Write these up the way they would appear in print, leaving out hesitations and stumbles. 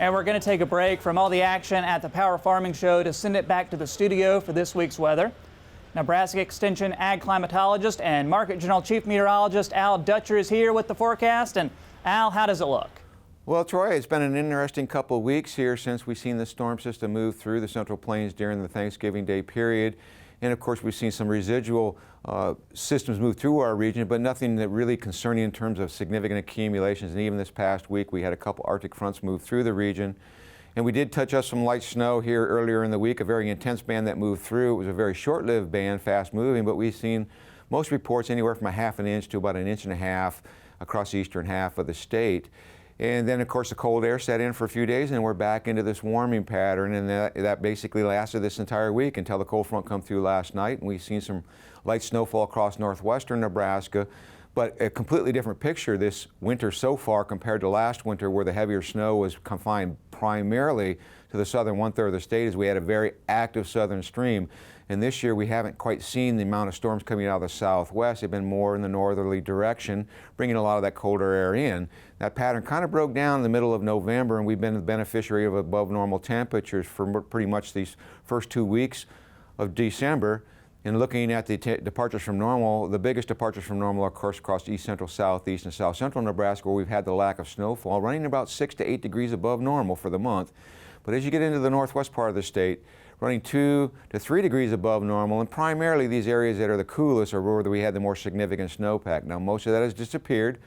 And we're going to take a break from all the action at the Power Farming Show to send it back to the studio for this week's weather. Nebraska Extension Ag Climatologist and Market Journal Chief Meteorologist Al Dutcher is here with the forecast. And Al, how does it look? Well, Troy, it's been an interesting couple of weeks here since we've seen the storm system move through the Central Plains during the Thanksgiving Day period. And of course, we've seen some residual systems move through our region, but nothing that really concerning in terms of significant accumulations. And even this past week, we had a couple Arctic fronts move through the region. And we did touch up some light snow here earlier in the week, a very intense band that moved through. It was a very short-lived band, fast moving, but we've seen most reports anywhere from a half an inch to about an inch and a half across the eastern half of the state. And then, of course, the cold air set in for a few days, and we're back into this warming pattern, and that basically lasted this entire week until the cold front come through last night, and we've seen some light snowfall across northwestern Nebraska. But a completely different picture this winter so far compared to last winter, where the heavier snow was confined primarily to the southern one-third of the state, as we had a very active southern stream. And this year we haven't quite seen the amount of storms coming out of the southwest. They've been more in the northerly direction, bringing a lot of that colder air in. That pattern kind of broke down in the middle of November, and we've been the beneficiary of above normal temperatures for pretty much these first 2 weeks of December. And looking at the departures from normal, the biggest departures from normal are, of course, across east central, southeast, and south central Nebraska, where we've had the lack of snowfall, running about 6 to 8 degrees above normal for the month. But as you get into the northwest part of the state, running 2 to 3 degrees above normal, and primarily these areas that are the coolest are where we had the more significant snowpack. Now, most of that has disappeared.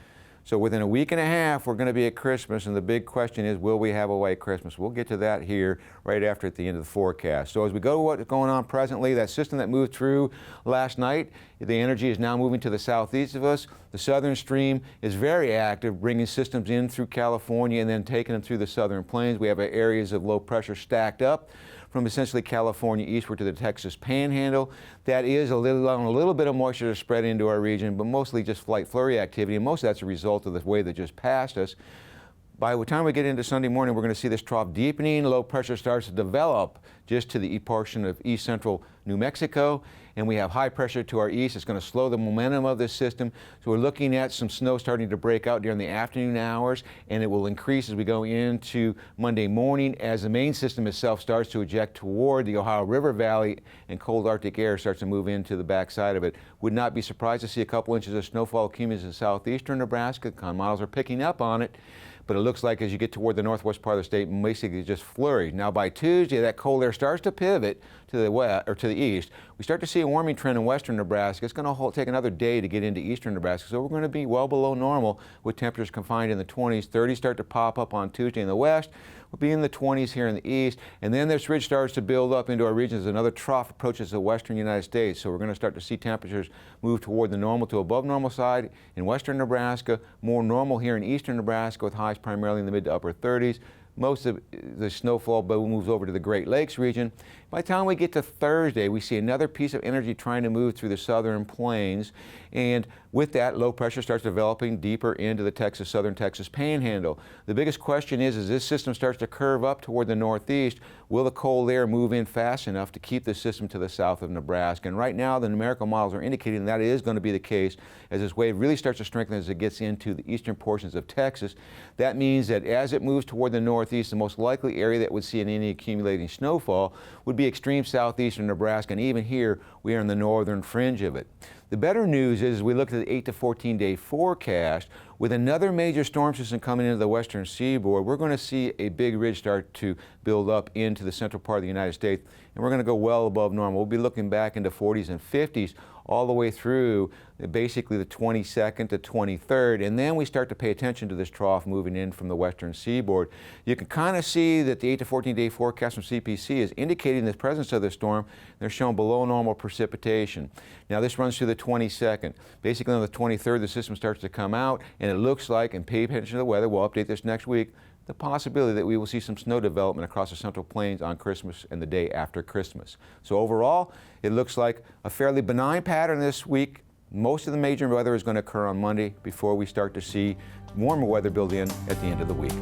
So within a week and a half, we're going to be at Christmas, and the big question is, will we have a white Christmas? We'll get to that here right after at the end of the forecast. So as we go to what's going on presently, that system that moved through last night, the energy is now moving to the southeast of us. The southern stream is very active, bringing systems in through California and then taking them through the southern plains. We have areas of low pressure stacked up from essentially California eastward to the Texas Panhandle. That is allowing a little bit of moisture to spread into our region, but mostly just light flurry activity, and most of that's a result of the wave that just passed us. By the time we get into Sunday morning, we're going to see this trough deepening. Low pressure starts to develop just to the portion of east central New Mexico, and we have high pressure to our east. It's going to slow the momentum of this system. So we're looking at some snow starting to break out during the afternoon hours, and it will increase as we go into Monday morning as the main system itself starts to eject toward the Ohio River Valley and cold Arctic air starts to move into the backside of it. Would not be surprised to see a couple inches of snowfall accumulating in southeastern Nebraska. Models are picking up on it. But it looks like as you get toward the northwest part of the state, basically just flurries. Now by Tuesday, that cold air starts to pivot to the west or to the east. We start to see a warming trend in western Nebraska. It's going to take another day to get into eastern Nebraska, so we're going to be well below normal with temperatures confined in the 20s. 30s start to pop up on Tuesday in the west. We'll be in the 20s here in the east, and then this ridge starts to build up into our region as another trough approaches the western United States. So we're going to start to see temperatures move toward the normal to above normal side in western Nebraska, more normal here in eastern Nebraska with highs primarily in the mid to upper 30s. Most of the snowfall moves over to the Great Lakes region. By the time we get to Thursday, we see another piece of energy trying to move through the southern plains, and with that, low pressure starts developing deeper into the southern Texas Panhandle. The biggest question is, as this system starts to curve up toward the northeast, will the cold air move in fast enough to keep the system to the south of Nebraska? And right now, the numerical models are indicating that is going to be the case as this wave really starts to strengthen as it gets into the eastern portions of Texas. That means that as it moves toward the northeast, the most likely area that would see any accumulating snowfall would be extreme southeastern Nebraska, and even here, we are in the northern fringe of it. The better news is, as we look at the 8 to 14 day forecast, with another major storm system coming into the western seaboard, we're going to see a big ridge start to build up into the central part of the United States, and we're going to go well above normal. We'll be looking back into 40s and 50s all the way through basically the 22nd to 23rd, and then we start to pay attention to this trough moving in from the western seaboard. You can kind of see that the 8 to 14 day forecast from CPC is indicating the presence of the storm. They're showing below normal precipitation. Now this runs through the 22nd. Basically on the 23rd, the system starts to come out, and it looks like, and pay attention to the weather, we'll update this next week, the possibility that we will see some snow development across the central plains on Christmas and the day after Christmas. So overall, it looks like a fairly benign pattern this week. Most of the major weather is going to occur on Monday before we start to see warmer weather build in at the end of the week.